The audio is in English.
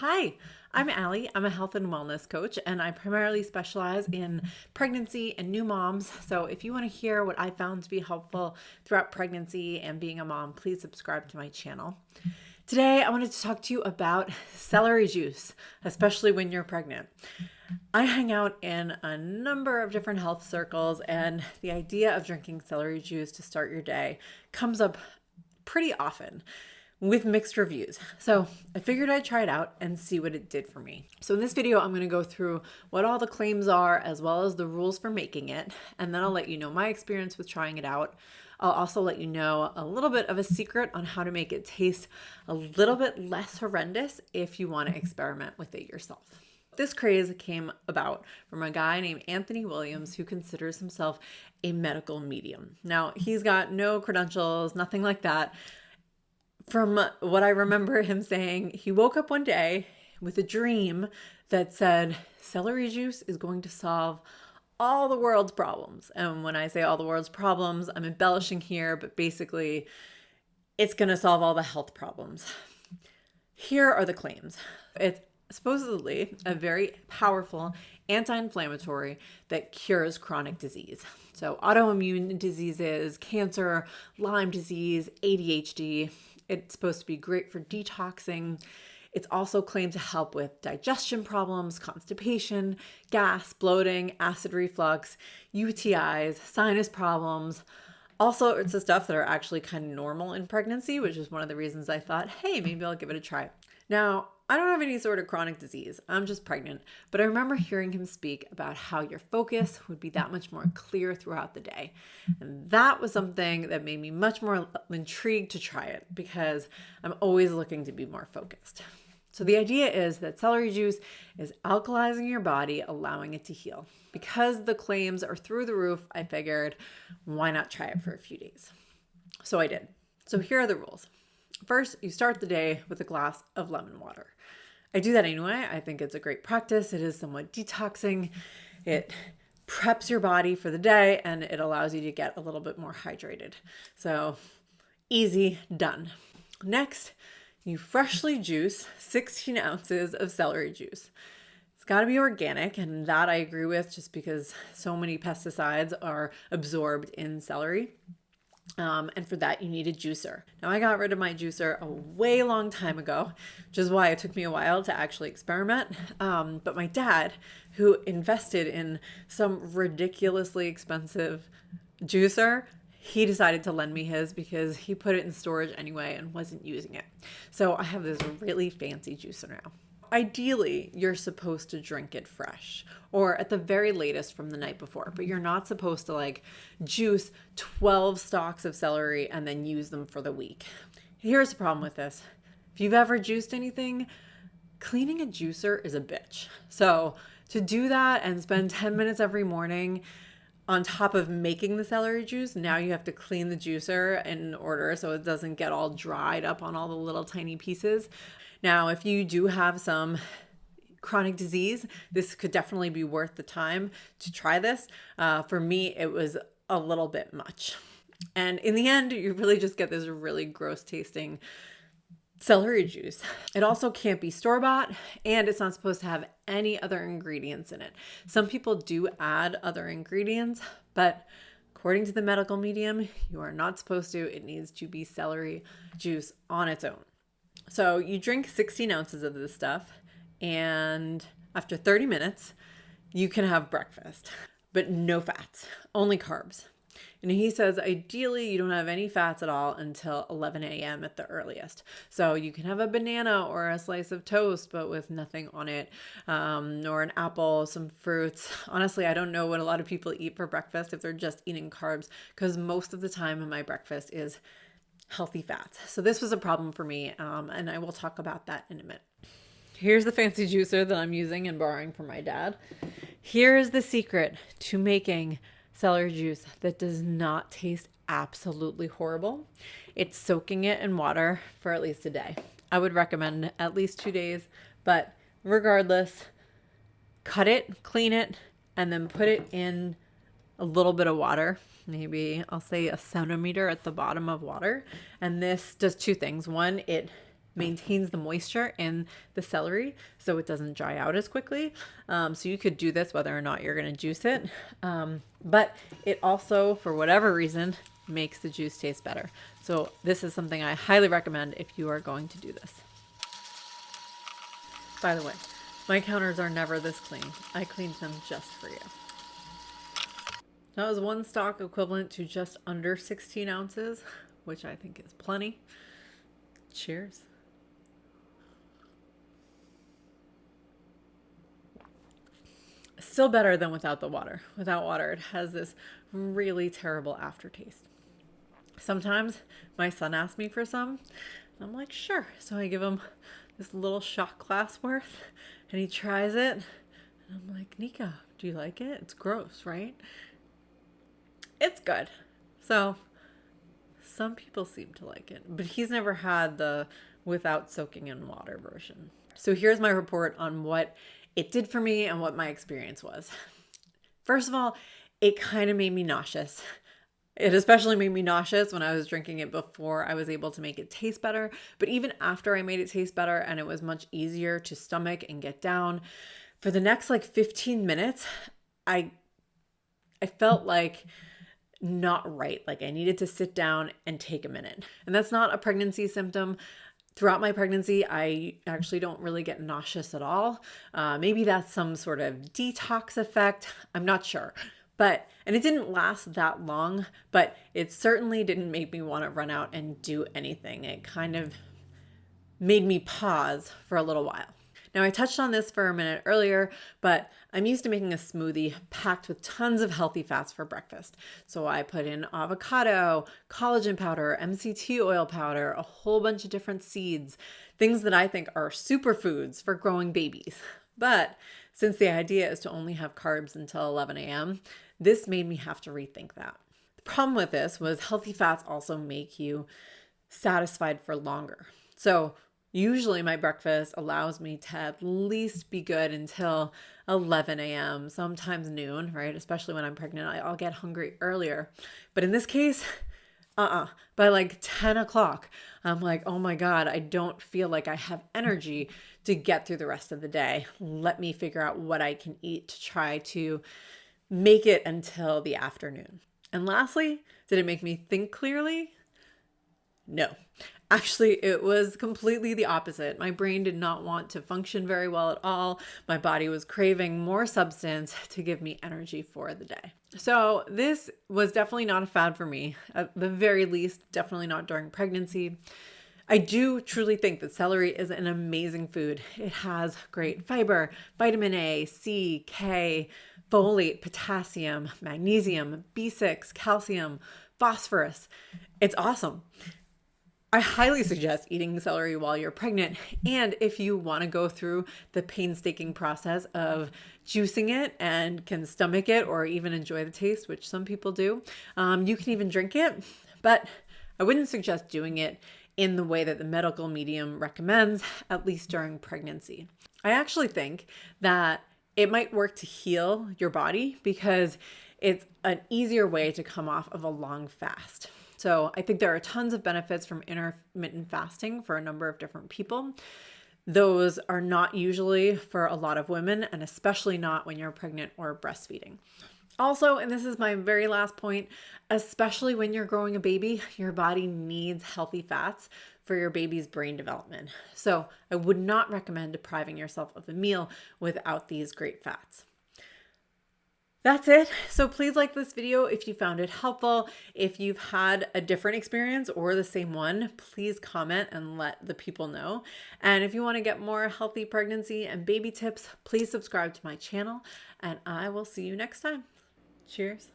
Hi, I'm Allie. I'm a health and wellness coach, and I primarily specialize in pregnancy and new moms. So, if you want to hear what I found to be helpful throughout pregnancy and being a mom, please subscribe to my channel. Today, I wanted to talk to you about celery juice, especially when you're pregnant. I hang out in a number of different health circles, and the idea of drinking celery juice to start your day comes up pretty often with mixed reviews. So I figured I'd try it out and see what it did for me. So in this video, I'm going to go through what all the claims are as well as the rules for making it. And then I'll let you know my experience with trying it out. I'll also let you know a little bit of a secret on how to make it taste a little bit less horrendous if you want to experiment with it yourself. This craze came about from a guy named Anthony Williams who considers himself a medical medium. Now, he's got no credentials, nothing like that. From what I remember him saying, he woke up one day with a dream that said, celery juice is going to solve all the world's problems. And when I say all the world's problems, I'm embellishing here, but basically it's going to solve all the health problems. Here are the claims. It's supposedly a very powerful anti-inflammatory that cures chronic disease. So autoimmune diseases, cancer, Lyme disease, ADHD. It's supposed to be great for detoxing. It's also claimed to help with digestion problems, constipation, gas, bloating, acid reflux, UTIs, sinus problems, all sorts of stuff that are actually kind of normal in pregnancy, which is one of the reasons I thought, hey, maybe I'll give it a try. Now, I don't have any sort of chronic disease. I'm just pregnant. But I remember hearing him speak about how your focus would be that much more clear throughout the day. And that was something that made me much more intrigued to try it because I'm always looking to be more focused. So the idea is that celery juice is alkalizing your body, allowing it to heal. Because the claims are through the roof, I figured, why not try it for a few days? So I did. So here are the rules. First, you start the day with a glass of lemon water. I do that anyway. I think it's a great practice. It is somewhat detoxing. It preps your body for the day and it allows you to get a little bit more hydrated. So easy, done. Next, you freshly juice 16 ounces of celery juice. It's got to be organic, and that I agree with just because so many pesticides are absorbed in celery. And for that, you need a juicer. Now, I got rid of my juicer a way long time ago, which is why it took me a while to actually experiment. But my dad, who invested in some ridiculously expensive juicer, he decided to lend me his because he put it in storage anyway and wasn't using it. So I have this really fancy juicer now. Ideally, you're supposed to drink it fresh or at the very latest from the night before, but you're not supposed to like juice 12 stalks of celery and then use them for the week. Here's the problem with this. If you've ever juiced anything, cleaning a juicer is a bitch. So to do that and spend 10 minutes every morning on top of making the celery juice, now you have to clean the juicer in order so it doesn't get all dried up on all the little tiny pieces. Now, if you do have some chronic disease, this could definitely be worth the time to try this. For me, it was a little bit much. And in the end, you really just get this really gross tasting celery juice. It also can't be store-bought, and it's not supposed to have any other ingredients in it. Some people do add other ingredients, but according to the medical medium, you are not supposed to. It needs to be celery juice on its own. So you drink 16 ounces of this stuff, and after 30 minutes, you can have breakfast, but no fats, only carbs. And he says, ideally, you don't have any fats at all until 11 a.m. at the earliest. So you can have a banana or a slice of toast, but with nothing on it, or an apple, some fruits. Honestly, I don't know what a lot of people eat for breakfast if they're just eating carbs, because most of the time my breakfast is healthy fats. So this was a problem for me, and I will talk about that in a minute. Here's the fancy juicer that I'm using and borrowing from my dad. Here's the secret to making celery juice that does not taste absolutely horrible. It's soaking it in water for at least a day. I would recommend at least 2 days, but regardless, cut it, clean it, and then put it in a little bit of water. Maybe I'll say a centimeter at the bottom of water. And this does two things. One, it maintains the moisture in the celery so it doesn't dry out as quickly. So you could do this whether or not you're going to juice it. But it also, for whatever reason, makes the juice taste better. So this is something I highly recommend if you are going to do this. By the way, my counters are never this clean. I cleaned them just for you. That was one stock equivalent to just under 16 ounces, which I think is plenty. Cheers. Still better than without the water. Without water, it has this really terrible aftertaste. Sometimes my son asks me for some, and I'm like, sure. So I give him this little shot glass worth, and he tries it. And I'm like, Nico, do you like it? It's gross, right? It's good. So some people seem to like it, but he's never had the without soaking in water version. So here's my report on what it did for me and what my experience was. First of all, it kind of made me nauseous. It especially made me nauseous when I was drinking it before I was able to make it taste better. But even after I made it taste better and it was much easier to stomach and get down, for the next like 15 minutes, I felt like not right. Like I needed to sit down and take a minute. And that's not a pregnancy symptom. Throughout my pregnancy, I actually don't really get nauseous at all. Maybe that's some sort of detox effect. I'm not sure. And it didn't last that long, but it certainly didn't make me want to run out and do anything. It kind of made me pause for a little while. Now, I touched on this for a minute earlier, but I'm used to making a smoothie packed with tons of healthy fats for breakfast. So I put in avocado, collagen powder, MCT oil powder, a whole bunch of different seeds, things that I think are superfoods for growing babies. But since the idea is to only have carbs until 11 a.m., this made me have to rethink that. The problem with this was healthy fats also make you satisfied for longer. So usually my breakfast allows me to at least be good until 11 a.m., sometimes noon, right? Especially when I'm pregnant, I'll get hungry earlier. But in this case, by like 10 o'clock, I'm like, oh my God, I don't feel like I have energy to get through the rest of the day. Let me figure out what I can eat to try to make it until the afternoon. And lastly, did it make me think clearly? No. Actually, it was completely the opposite. My brain did not want to function very well at all. My body was craving more substance to give me energy for the day. So this was definitely not a fad for me. At the very least, definitely not during pregnancy. I do truly think that celery is an amazing food. It has great fiber, vitamin A, C, K, folate, potassium, magnesium, B6, calcium, phosphorus. It's awesome. I highly suggest eating celery while you're pregnant. And if you want to go through the painstaking process of juicing it and can stomach it or even enjoy the taste, which some people do, you can even drink it. But I wouldn't suggest doing it in the way that the medical medium recommends, at least during pregnancy. I actually think that it might work to heal your body because it's an easier way to come off of a long fast. So I think there are tons of benefits from intermittent fasting for a number of different people. Those are not usually for a lot of women, and especially not when you're pregnant or breastfeeding. Also, and this is my very last point, especially when you're growing a baby, your body needs healthy fats for your baby's brain development. So I would not recommend depriving yourself of a meal without these great fats. That's it. So please like this video if you found it helpful. If you've had a different experience or the same one, please comment and let the people know. And if you want to get more healthy pregnancy and baby tips, please subscribe to my channel, and I will see you next time. Cheers.